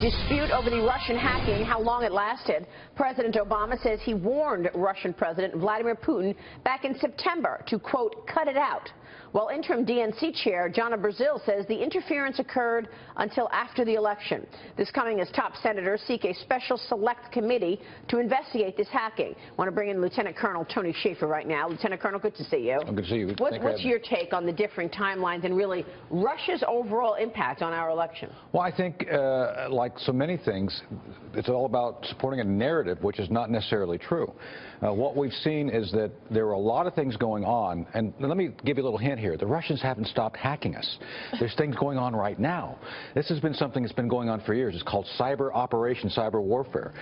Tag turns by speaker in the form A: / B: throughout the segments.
A: Dispute over the Russian hacking, how long it lasted. President Obama says he warned Russian President Vladimir Putin back in September to, quote, cut it out. While interim DNC chair John of Brazil says the interference occurred until after the election. This coming as top senators seek a special select committee to investigate this hacking. I want to bring in Lieutenant Colonel Tony Shaffer right now. Lieutenant Colonel, good to see you.
B: Good to see you.
A: What's your take on the differing timelines and really Russia's overall impact on our election?
B: Well, I think, like so many things, it's all about supporting a narrative which is not necessarily true. What we've seen is that there are a lot of things going on, and let me give you a little hint here. The Russians haven't stopped hacking us. There's things going on right now. This has been something that's been going on for years. It's called cyber operation, cyber warfare.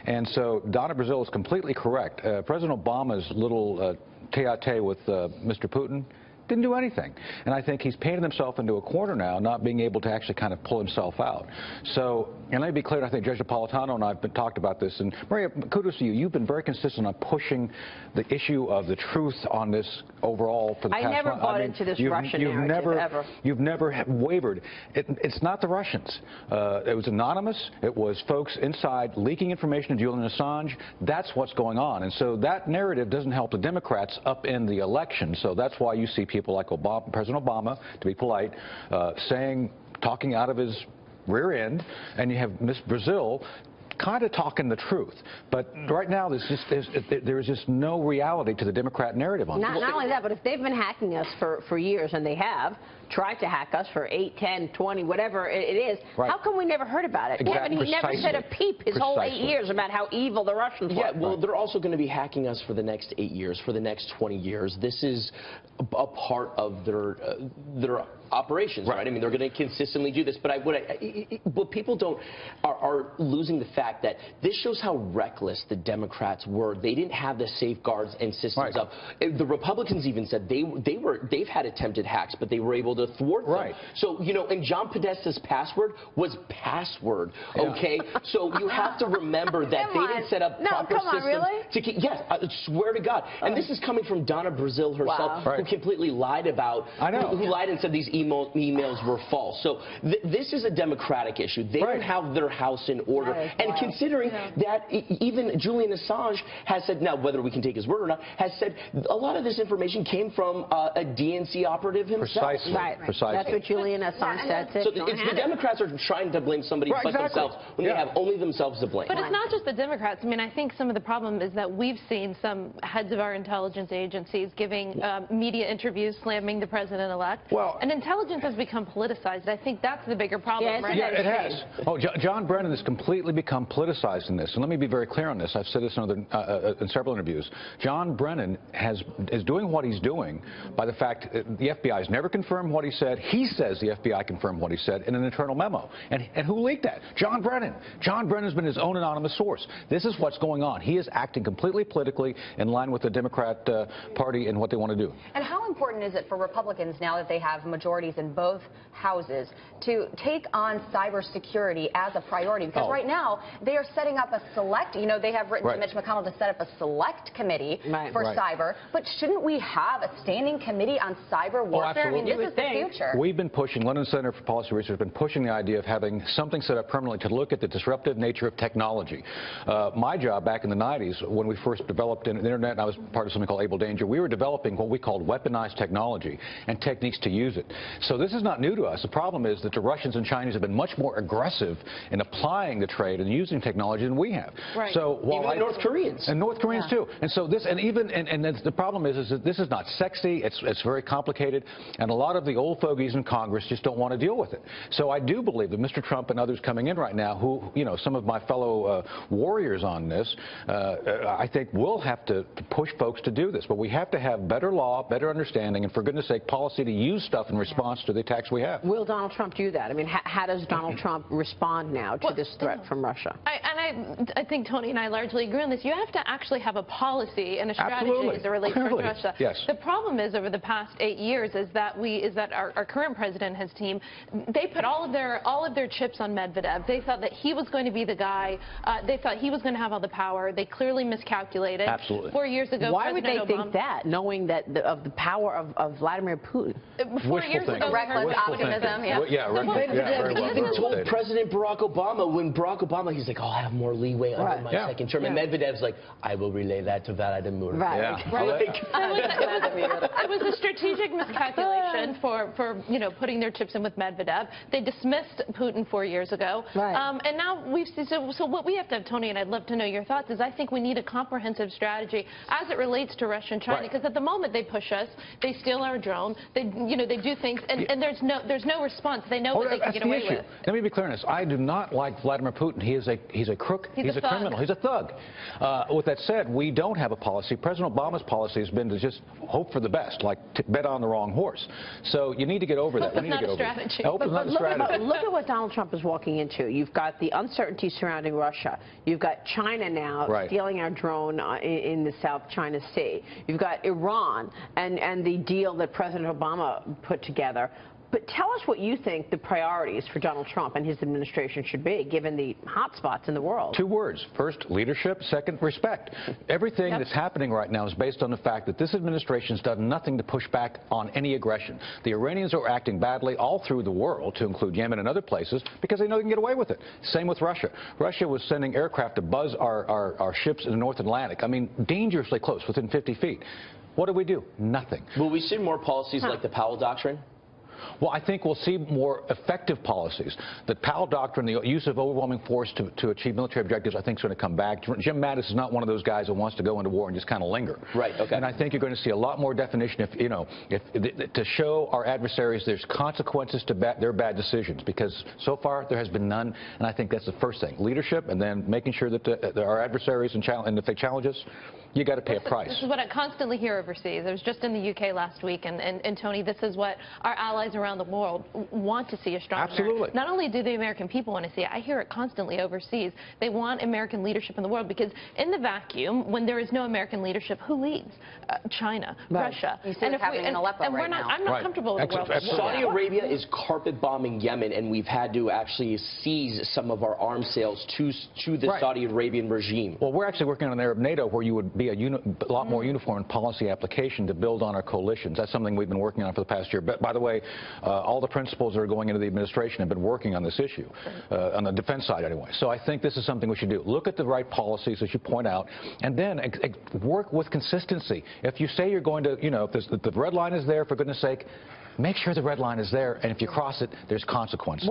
B: And so Donna Brazil is completely correct. President Obama's little tete-a-tete with Mr. Putin didn't do anything. And I think he's painted himself into a corner now, not being able to actually kind of pull himself out. So, and let me be clear, I think Judge Napolitano and I have talked about this. And Maria, kudos to you. You've been very consistent on pushing the issue of the truth on this overall for the past month.
A: I never bought into this Russian narrative, ever.
B: You've never wavered. It's not the Russians. It was anonymous. It was folks inside leaking information to Julian Assange. That's what's going on. And so that narrative doesn't help the Democrats up in the election. So that's why you see people like President Obama, to be polite, talking out of his rear end, and you have Miss Brazil kind of talking the truth. But right now, there's just no reality to the Democrat narrative on this.
A: Not only that, but if they've been hacking us for years, and they have tried to hack us for 8, 10, 20, whatever it is, how come we never heard about it?
B: Exactly.
A: He never said a peep his whole 8 years about how evil the Russians were.
C: Yeah, well, they're also going to be hacking us for the next 8 years, for the next 20 years. This is a part of their operations, right? I mean, they're going to consistently do this. But what people are losing the fact that this shows how reckless the Democrats were. They didn't have the safeguards and systems up. The Republicans even said they've had attempted hacks, but they were able to thwart them. So, you know, and John Podesta's password was password, okay? So you have to remember that they didn't set up proper systems.
A: Really?
C: To keep, yes, I swear to God. And this is coming from Donna Brazil herself, who completely lied about, who lied and said these emails were false. So this is a Democratic issue. They don't have their house in order. And considering that even Julian Assange has said, now whether we can take his word or not, has said a lot of this information came from a DNC operative himself.
B: Precisely.
A: That's what Julian Assange said.
C: So the Democrats are trying to blame somebody but themselves when they have only themselves to blame.
D: But it's not just the Democrats. I mean, I think some of the problem is that we've seen some heads of our intelligence agencies giving media interviews slamming the president-elect.
B: Well,
D: and intelligence has become politicized. I think that's the bigger problem.
A: Yeah,
B: it has. Oh, John Brennan has completely become politicized in this. And let me be very clear on this. I've said this in several interviews. John Brennan is doing what he's doing by the fact that the FBI has never confirmed what he said. He says the FBI confirmed what he said in an internal memo. And who leaked that? John Brennan. John Brennan's been his own anonymous source. This is what's going on. He is acting completely politically in line with the Democrat Party and what they want to do.
E: And how important is it for Republicans, now that they have majorities in both houses, to take on cybersecurity as a priority? Because right now, they are setting up a select, you know, they have written to Mitch McConnell to set up a select committee for cyber. But shouldn't we have a standing committee on cyber warfare? I mean, this is the future.
B: We've been pushing, London Center for Policy Research has been pushing the idea of having something set up permanently to look at the disruptive nature of technology. My job back in the 90s, when we first developed the internet, and I was part of something called Able Danger, we were developing what we called weaponized technology and techniques to use it. So this is not new to us. The problem is that the Russians and Chinese have been much more aggressive in applying the trade and using technology than we have. So while
C: even the North Koreans.
B: And North Koreans too. And so this, and the problem is that this is not sexy. It's very complicated, and a lot of the old fogies in Congress just don't want to deal with it. So I do believe that Mr. Trump and others coming in right now, who, you know, some of my fellow warriors on this, I think will have to push folks to do this. But we have to have better law, better understanding, and for goodness sake, policy to use stuff in response to the attacks we have.
A: Will Donald Trump do that? I mean, how does Donald Trump respond now to this threat from Russia?
D: I think Tony and I largely agree on this. You have to actually have a policy and a strategy as it relates to Russia. The problem is, over the past 8 years, is that our current president and his team, they put all of their chips on Medvedev. They thought that he was going to be the guy. They thought he was going to have all the power. They clearly miscalculated.
B: 4
D: years ago,
A: why would they think that, knowing that of the power of Vladimir Putin?
D: 4 years ago,
B: reckless
E: euphemism. Yeah.
C: I even told President Barack Obama, when Barack Obama, he's like, oh, I have more leeway under my second term. And Medvedev's like, I will relay that to Vladimir.
D: It was a strategic miscalculation for putting their chips in with Medvedev. They dismissed Putin 4 years ago. And now we've seen, so what we have to have, Tony, and I'd love to know your thoughts, is I think we need a comprehensive strategy as it relates to Russia and China, because at the moment they push us, they steal our drone, they do things, and there's no response. They know what they can get away with.
B: Let me be clear on this. I do not like Vladimir Putin. He's a crook. He's a criminal. He's a thug. With that said, we don't have a policy. President Obama's policy has been to just hope for the best, like to bet on the wrong horse. So you need to get over that.
D: Hope is not a strategy.
B: Hope is not a strategy.
A: Look at what Donald Trump is walking into. You've got the uncertainty surrounding Russia. You've got China now stealing our drone in the South China Sea. You've got Iran and the deal that President Obama put together. But tell us what you think the priorities for Donald Trump and his administration should be, given the hot spots in the world.
B: 2 words. First, leadership. Second, respect. Everything that's happening right now is based on the fact that this administration's done nothing to push back on any aggression. The Iranians are acting badly all through the world, to include Yemen and other places, because they know they can get away with it. Same with Russia. Russia was sending aircraft to buzz our ships in the North Atlantic. I mean, dangerously close, within 50 feet. What do we do? Nothing.
C: Will we see more policies like the Powell Doctrine?
B: Well, I think we'll see more effective policies. The Powell Doctrine, the use of overwhelming force to achieve military objectives, I think is going to come back. Jim Mattis is not one of those guys who wants to go into war and just kind of linger.
C: Right, okay.
B: And I think you're going to see a lot more definition to show our adversaries there's consequences to their bad decisions, because so far there has been none, and I think that's the first thing. Leadership, and then making sure that our adversaries, and if they challenge us, you got to pay a price.
D: This is what I constantly hear overseas. I was just in the UK last week, and Tony, this is what our allies around the world want to see, a strong America. Not only do the American people want to see it, I hear it constantly overseas. They want American leadership in the world, because in the vacuum, when there is no American leadership, who leads? China, Russia.
E: You see what's happening in Aleppo right now.
D: I'm not comfortable with the world.
C: Saudi Arabia is carpet bombing Yemen, and we've had to actually seize some of our arms sales to the Saudi Arabian regime.
B: Well, we're actually working on an Arab NATO where you would be a lot more uniform policy application to build on our coalitions. That's something we've been working on for the past year. But by the way, all the principals that are going into the administration have been working on this issue, on the defense side anyway. So I think this is something we should do. Look at the right policies, as you point out, and then work with consistency. If you say you're going to, if the red line is there, for goodness sake, make sure the red line is there, and if you cross it, there's consequences.